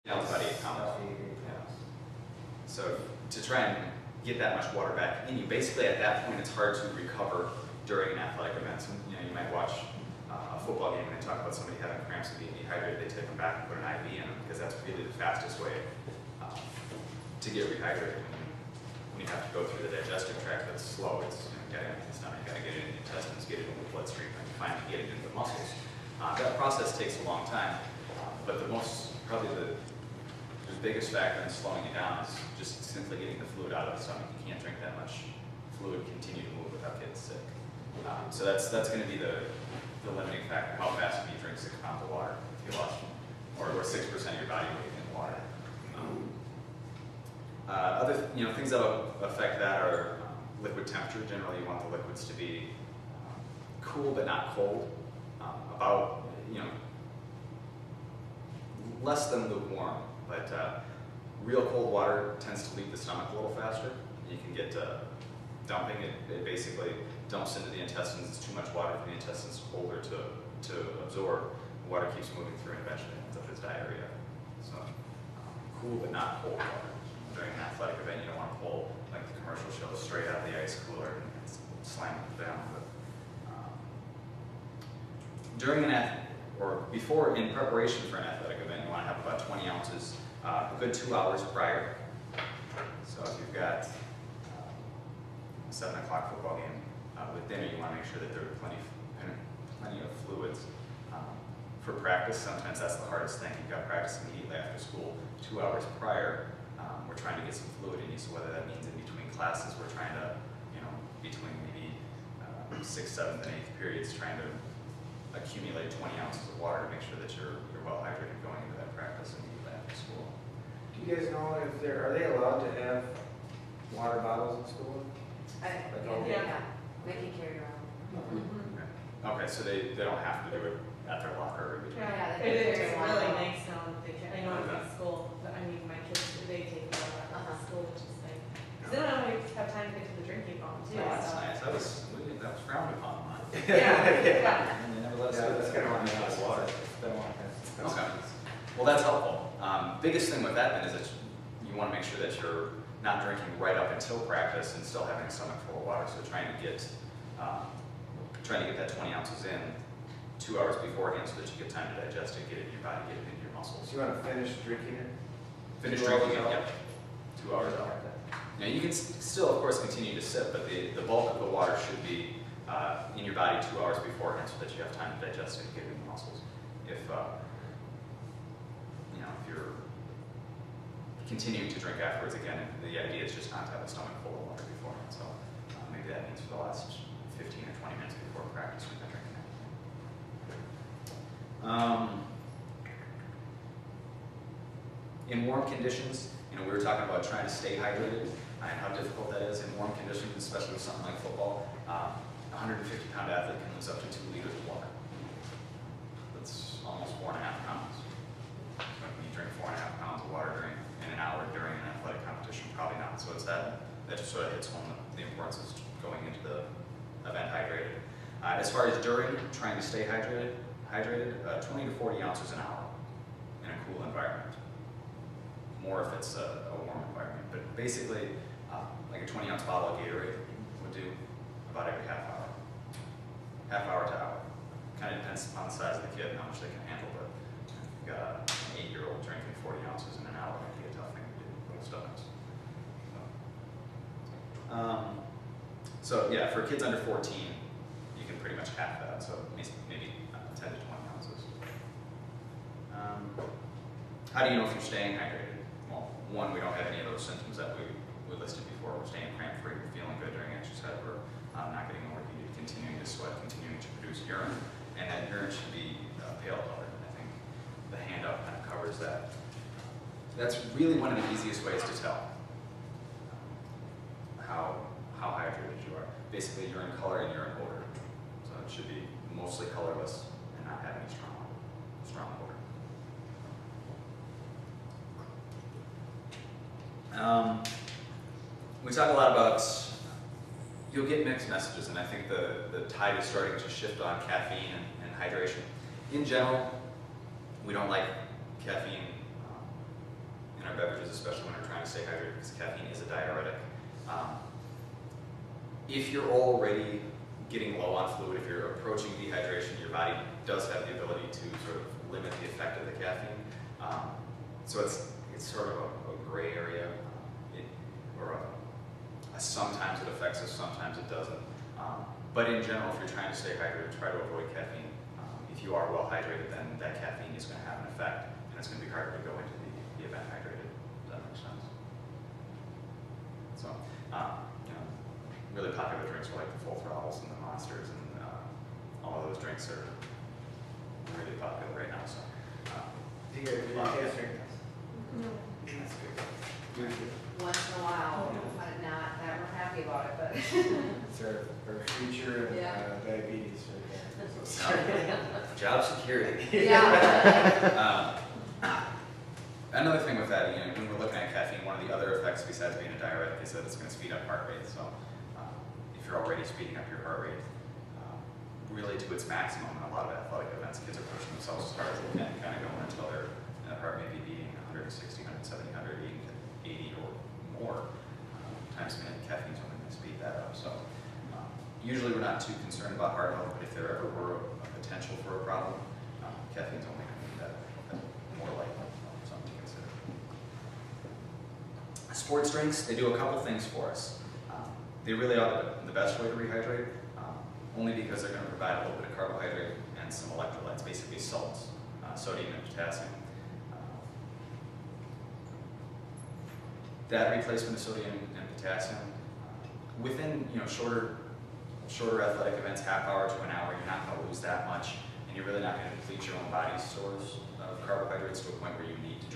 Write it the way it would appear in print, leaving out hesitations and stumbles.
Yeah, it's about 8 pounds. Yeah. So to try and get that much water back in you, basically at that point it's hard to recover during an athletic event. So, you might watch a football game and they talk about somebody having cramps and being dehydrated. They take them back and put an IV in them because that's really the fastest way to get rehydrated. When you have to go through the digestive tract, that's slow. It's get it into the stomach, you got to get it in the intestines, get it in the bloodstream, and finally get it into the muscles. That process takes a long time, but probably the biggest factor in slowing you down is just simply getting the fluid out of the stomach. You can't drink that much fluid, continue to move without getting sick. So that's going to be the limiting factor. How fast can you drink 6 pounds of water if you lost, or 6% of your body weight in water? Other things that will affect that are liquid temperature. Generally, you want the liquids to be cool but not cold. About less than lukewarm, but real cold water tends to leave the stomach a little faster. You can get dumping. It basically dumps into the intestines. It's too much water for the intestines, colder to absorb. The water keeps moving through and eventually ends up as diarrhea. So cool but not cold water. During an athletic event, you don't want to pull, like the commercial shows, straight out of the ice cooler and slam it down. But during before, in preparation for an athletic event, you want to have about 20 ounces, a good 2 hours prior. So if you've got a 7 o'clock football game with dinner, you want to make sure that there are plenty of fluids. For practice, sometimes that's the hardest thing. You've got practice immediately after school. 2 hours prior, we're trying to get some fluid in you. So whether that means in between classes, we're trying to, between maybe 6th, 7th, and 8th periods, trying to accumulate 20 ounces of water to make sure that you're well hydrated going into that practice immediately after school. Do you guys know if are they allowed to have water bottles in school? Yeah, they can carry around. Okay, so they don't have to do it at their locker. Yeah, It's they really nice now that they can. I know Okay. at school, but I mean, my kids, they take it out of school, which is like, because they don't always have time to get to the drinking fountain too. Oh, that's so. nice. That was frowned upon. Yeah. And they never let us Yeah, do that's that. kind of running out of water. It's been a long time. Okay. Well, that's helpful. Biggest thing with that then is that you want to make sure that you're not drinking right up until practice and still having a stomach full of water. So trying to get that 20 ounces in 2 hours beforehand so that you get time to digest it, get it in your body, get it into your muscles. So you want to finish drinking it? Finish 2 hours drinking it, out? yep. 2 hours out. Now you can still, of course, continue to sip, but the bulk of the water should be in your body 2 hours beforehand so that you have time to digest it and get it in the muscles. If you're continuing to drink afterwards, again, the idea is just not to have a stomach full of water beforehand. So maybe that means for the last 15 or 20 minutes before practice you're not drinking anything. In warm conditions, we were talking about trying to stay hydrated and how difficult that is in warm conditions, especially with something like football. A 150-pound athlete can lose up to 2 liters of water. That's almost 4.5 pounds. So when you drink 4.5 pounds of water in an hour during an athletic competition, probably not. So it's that just sort of hits home the importance of going into the event hydrated. As far as during, trying to stay hydrated, 20 to 40 ounces an hour in a cool environment. More if it's a warm environment, but basically, like a 20-ounce bottle of Gatorade would do about every half hour to hour. Kind of depends upon the size of the kid and how much they can handle, but if you've got an 8-year-old drinking 40 ounces in an hour, it might be a tough thing to do with little stomachs. So yeah, for kids under 14, you can pretty much half that, so maybe 10 to 20 ounces. How do you know if you're staying hydrated? Well, one, we don't have any of those symptoms that we listed before. We're staying cramp-free, we're feeling good during exercise, we're not getting overheated, continuing to sweat, continuing to produce urine, and that urine should be pale colored. I think the handout kind of covers that. That's really one of the easiest ways to tell how hydrated you are. Basically, urine color and urine odor. So it should be mostly colorless and not have any strong odor. We talk a lot about, you'll get mixed messages, and I think the tide is starting to shift on caffeine and hydration. In general, we don't like caffeine beverages, especially when we're trying to stay hydrated, because caffeine is a diuretic. If you're already getting low on fluid, if you're approaching dehydration, your body does have the ability to sort of limit the effect of the caffeine. So it's sort of a gray area, sometimes it affects us, sometimes it doesn't. But in general, if you're trying to stay hydrated, try to avoid caffeine. If you are well hydrated, then that caffeine is going to have an effect, and it's going to be harder to go into the event hydrated. Does that make sense? So, you know, really popular drinks are like the Full Throttles and the Monsters, and all of those drinks are really popular right now. So, Do you guys drink this? No. that's good. Once in a while, not that we're happy about it, but. It's our future and Yeah. diabetes right there. Job security. Yeah. Another thing with that, you know, when we're looking at caffeine, one of the other effects besides being a diuretic is that it's going to speed up heart rate. So if you're already speeding up your heart rate really to its maximum in a lot of athletic events, kids are pushing themselves as hard as they can, kind of going until their heart may be beating 160, 170, 180 or more times a minute. Caffeine's only going to speed that up. So usually we're not too concerned about heart health, but if there ever were a potential for a problem, caffeine's only going to make that more likely. Something to consider. Sports drinks, they do a couple things for us. They really are the best way to rehydrate, only because they're going to provide a little bit of carbohydrate and some electrolytes, basically salts, sodium and potassium. That replacement of sodium and potassium, within shorter athletic events, half hour to an hour, you're not going to lose that much, and you're really not going to deplete your own body's stores of carbohydrates to a point where you need to drink